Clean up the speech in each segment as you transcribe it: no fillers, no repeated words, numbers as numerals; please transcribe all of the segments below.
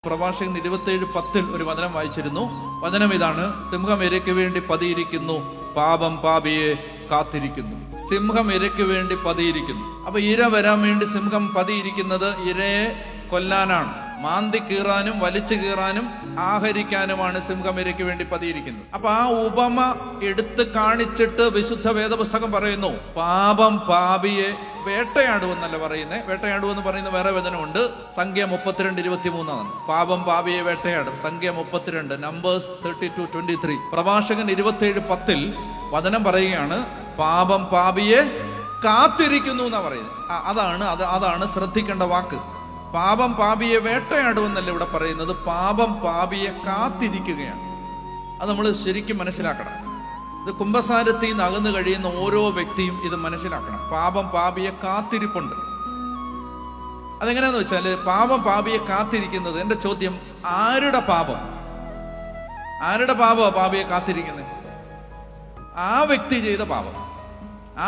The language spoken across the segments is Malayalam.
പ്രഭാഷകൻ 27:10 ഒരു വചനം വായിച്ചിരുന്നു. വചനം ഇതാണ്: സിംഹം ഇരയ്ക്ക് വേണ്ടി പതിയിരിക്കുന്നു, പാപം പാപിയെ കാത്തിരിക്കുന്നു. സിംഹം ഇരയ്ക്ക് വേണ്ടി പതിയിരിക്കുന്നു. അപ്പൊ ഇര വരാൻ വേണ്ടി സിംഹം പതിയിരിക്കുന്നത് ഇരയെ കൊല്ലാനാണ്. മാന്തി കീറാനും വലിച്ചു കീറാനും ആഹരിക്കാനുമാണ് സിംഹം ഇരയ്ക്ക് വേണ്ടി പതിയിരിക്കുന്നത്. അപ്പൊ ആ ഉപമ എടുത്ത് കാണിച്ചിട്ട് വിശുദ്ധ വേദപുസ്തകം പറയുന്നു, പാപം പാപിയെ വേട്ടയാടുവെന്നല്ല പറയുന്നത്. വേട്ടയാടുവെന്ന് പറയുന്ന വേറെ വചനമുണ്ട്. സംഖ്യ 32:23 പാപം പാപിയെ വേട്ടയാടും. സംഖ്യ 32, നമ്പേഴ്സ് 32:23. പ്രഭാഷകൻ 27:10 വചനം പറയുകയാണ്, പാപം പാപിയെ കാത്തിരിക്കുന്നു എന്നാ പറയുന്നത്. അതാണ് ശ്രദ്ധിക്കേണ്ട വാക്ക്. പാപം പാപിയെ വേട്ടയാടുമെന്നല്ല ഇവിടെ പറയുന്നത്, പാപം പാപിയെ കാത്തിരിക്കുകയാണ്. അത് നമ്മൾ ശരിക്കും മനസ്സിലാക്കണം. ഇത് കുമ്പസാരത്തിൽ നിന്ന് അകന്നു കഴിയുന്ന ഓരോ വ്യക്തിയും ഇത് മനസ്സിലാക്കണം. പാപം പാപിയെ കാത്തിരിപ്പുണ്ട്. അതെങ്ങനെയാന്ന് വെച്ചാൽ, പാപം പാപിയെ കാത്തിരിക്കുന്നത്, എന്റെ ചോദ്യം, ആരുടെ പാപം? ആരുടെ പാപമാണ് പാപിയെ കാത്തിരിക്കുന്നത്? ആ വ്യക്തി ചെയ്ത പാപം.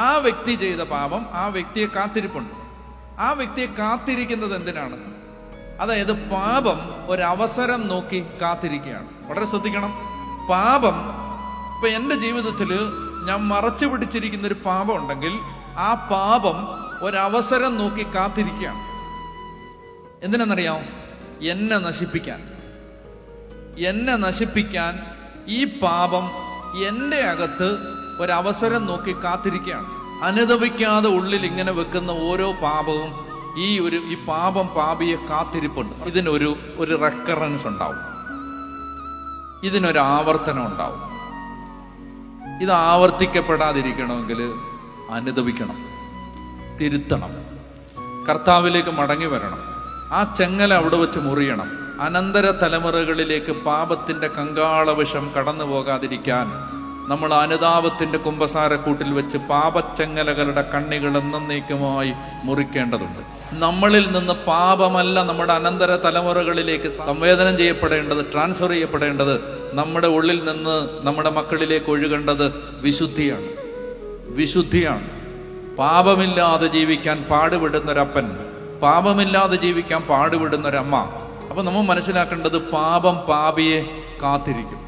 ആ വ്യക്തി ചെയ്ത പാപം ആ വ്യക്തിയെ കാത്തിരിപ്പുണ്ട്. ആ വ്യക്തിയെ കാത്തിരിക്കുന്നത് എന്തിനാണ്? അതായത് പാപം ഒരവസരം നോക്കി കാത്തിരിക്കുകയാണ്. വളരെ ശ്രദ്ധിക്കണം. പാപം ഇപ്പൊ എൻ്റെ ജീവിതത്തിൽ ഞാൻ മറച്ചു പിടിച്ചിരിക്കുന്ന ഒരു പാപം ഉണ്ടെങ്കിൽ ആ പാപം ഒരവസരം നോക്കി കാത്തിരിക്കുകയാണ്. എന്തിനെന്നറിയാം? എന്നെ നശിപ്പിക്കാൻ ഈ പാപം എൻ്റെ അകത്ത് ഒരവസരം നോക്കി കാത്തിരിക്കുകയാണ്. അനുദപിക്കാതെ ഉള്ളിൽ ഇങ്ങനെ വെക്കുന്ന ഓരോ പാപവും ഈ പാപം പാപിയെ കാത്തിരിപ്പുണ്ട്. ഇതിനൊരു റെക്കറൻസ് ഉണ്ടാവും, ഇതിനൊരു ആവർത്തനം ഉണ്ടാവും. ഇത് ആവർത്തിക്കപ്പെടാതിരിക്കണമെങ്കിൽ അനുദപിക്കണം, തിരുത്തണം, കർത്താവിലേക്ക് മടങ്ങി വരണം. ആ ചെങ്ങല അവിടെ വെച്ച് മുറിയണം. അനന്തര തലമുറകളിലേക്ക് പാപത്തിന്റെ കങ്കാളവിഷം കടന്നു പോകാതിരിക്കാൻ നമ്മൾ അനുതാപത്തിന്റെ കുമ്പസാരക്കൂട്ടിൽ വെച്ച് പാപച്ചെങ്ങലകളുടെ കണ്ണികൾ എന്നേക്കുമായി മുറിക്കേണ്ടതുണ്ട്. നമ്മളിൽ നിന്ന് പാപമല്ല നമ്മുടെ അനന്തര തലമുറകളിലേക്ക് സംവേദനം ചെയ്യപ്പെടേണ്ടത്, ട്രാൻസ്ഫർ ചെയ്യപ്പെടേണ്ടത്. നമ്മുടെ ഉള്ളിൽ നിന്ന് നമ്മുടെ മക്കളിലേക്ക് ഒഴുകേണ്ടത് വിശുദ്ധിയാണ്. പാപമില്ലാതെ ജീവിക്കാൻ പാടുപെടുന്നൊരപ്പൻ, പാപമില്ലാതെ ജീവിക്കാൻ പാടുപെടുന്നൊരമ്മ. അപ്പൊ നമ്മൾ മനസ്സിലാക്കേണ്ടത്, പാപം പാപിയെ കാത്തിരിക്കും.